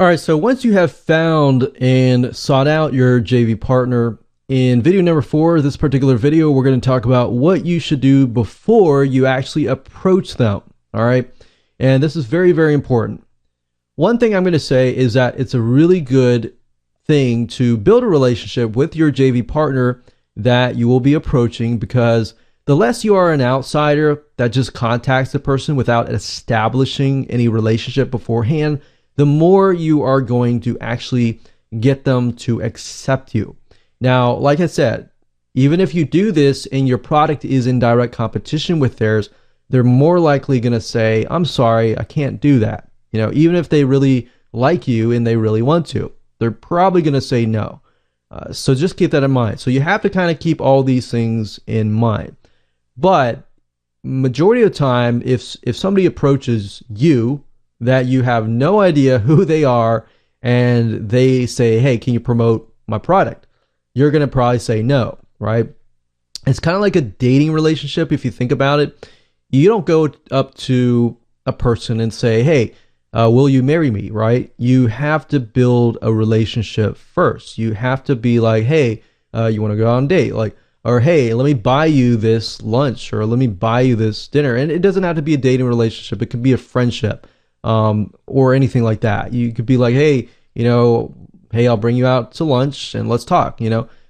All right, so once you have found and sought out your JV partner, in video number 4, this particular video, we're going to talk about what you should do before you actually approach them. All right, and this is very, very important. One thing I'm going to say is that it's a really good thing to build a relationship with your JV partner that you will be approaching, because the less you are an outsider that just contacts the person without establishing any relationship beforehand, the more you are going to actually get them to accept you. Now, like I said, even if you do this and your product is in direct competition with theirs, they're more likely going to say, I'm sorry, I can't do that. You know, even if they really like you and they really want to, they're probably going to say no. So just keep that in mind. So you have to kind of keep all these things in mind. But majority of the time, if somebody approaches you that you have no idea who they are and they say, hey, can you promote my product? You're going to probably say no, right? It's kind of like a dating relationship if you think about it. You don't go up to a person and say, hey, will you marry me, right? You have to build a relationship first. You have to be like, hey, you want to go on a date? Like, or hey, let me buy you this lunch, or let me buy you this dinner. And it doesn't have to be a dating relationship. It could be a friendship, or anything like that. You could be like, hey, hey, I'll bring you out to lunch and let's talk,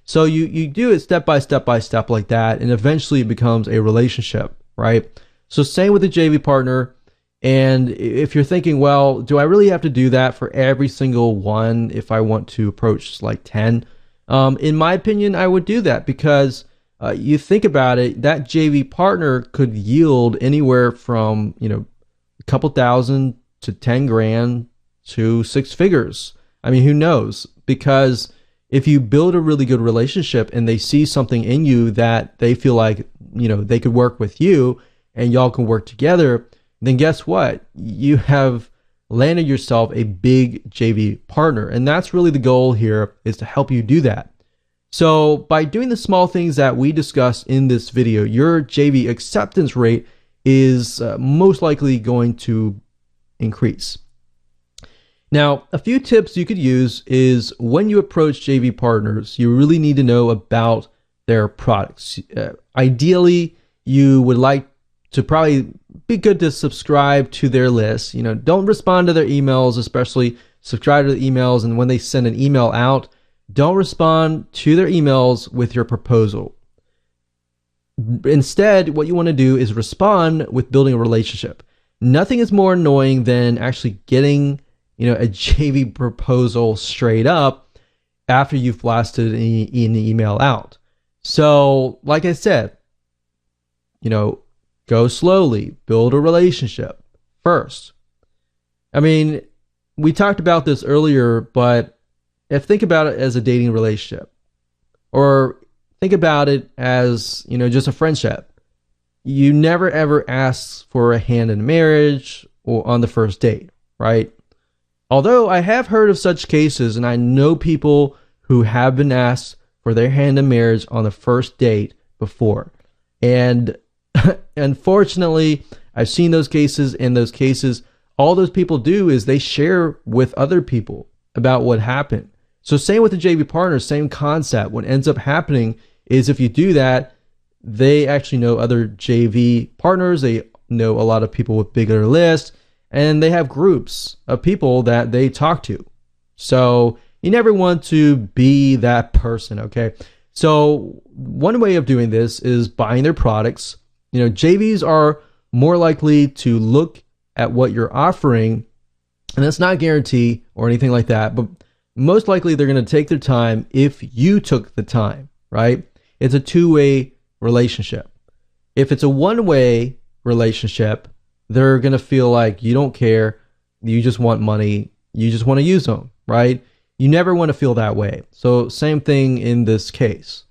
So you do it step by step like that, and eventually it becomes a relationship, right? So same with the JV partner. And if you're thinking, well, do I really have to do that for every single one if I want to approach like 10? In my opinion, I would do that, because you think about it, that JV partner could yield anywhere from, a couple thousand to 10 grand to 6 figures. I mean, who knows? Because if you build a really good relationship and they see something in you that they feel like, they could work with you and y'all can work together, then guess what? You have landed yourself a big JV partner. And that's really the goal here, is to help you do that. So by doing the small things that we discussed in this video, your JV acceptance rate is most likely going to increase. Now, a few tips you could use is when you approach JV partners, you really need to know about their products. Ideally, you would like to probably be good to subscribe to their list. Don't respond to their emails, especially subscribe to the emails. And when they send an email out, don't respond to their emails with your proposal. Instead, what you want to do is respond with building a relationship. Nothing is more annoying than actually getting, a JV proposal straight up after you've blasted an email out. So, like I said, go slowly, build a relationship first. I mean, we talked about this earlier, but think about it as a dating relationship, or think about it as, just a friendship. You never ever ask for a hand in marriage or on the first date, right? Although I have heard of such cases, and I know people who have been asked for their hand in marriage on the first date before. And unfortunately, I've seen those cases. In those cases, all those people do is they share with other people about what happened. So same with the JV partner, same concept. What ends up happening is if you do that, they actually know other JV partners. They know a lot of people with bigger lists, and they have groups of people that they talk to. So you never want to be that person, okay? So one way of doing this is buying their products. JVs are more likely to look at what you're offering, and that's not a guarantee or anything like that, but most likely they're going to take their time if you took the time, right? It's a two-way relationship. If it's a one-way relationship, they're going to feel like you don't care, you just want money, you just want to use them, right? You never want to feel that way. So same thing in this case.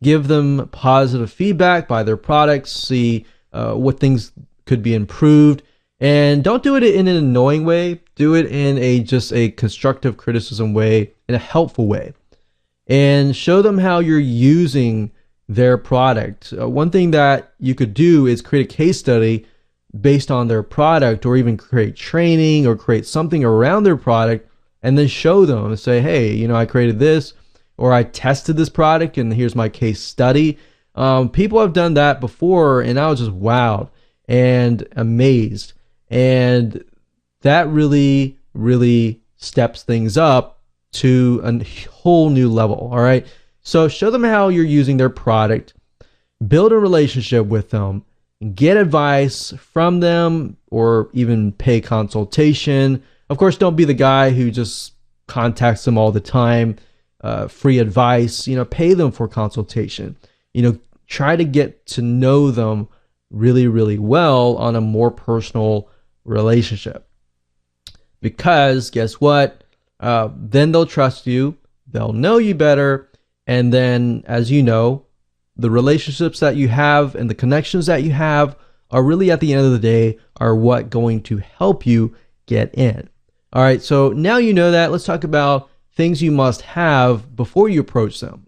Give them positive feedback, buy their products, see what things could be improved, and don't do it in an annoying way. Do it in just a constructive criticism way, in a helpful way, and show them how you're using their product. One thing that you could do is create a case study based on their product, or even create training or create something around their product and then show them and say, hey, you know, I created this, or I tested this product and here's my case study. People have done that before, and I was just wowed and amazed. And that really, really steps things up to a whole new level. All right. So show them how you're using their product, build a relationship with them, get advice from them, or even pay consultation. Of course, don't be the guy who just contacts them all the time, free advice. You know, pay them for consultation. You know, try to get to know them really, really well on a more personal relationship. Because guess what? Then they'll trust you, they'll know you better, and then, as you know, the relationships that you have and the connections that you have are really, at the end of the day, are what going to help you get in. All right, so now you know that. Let's talk about things you must have before you approach them.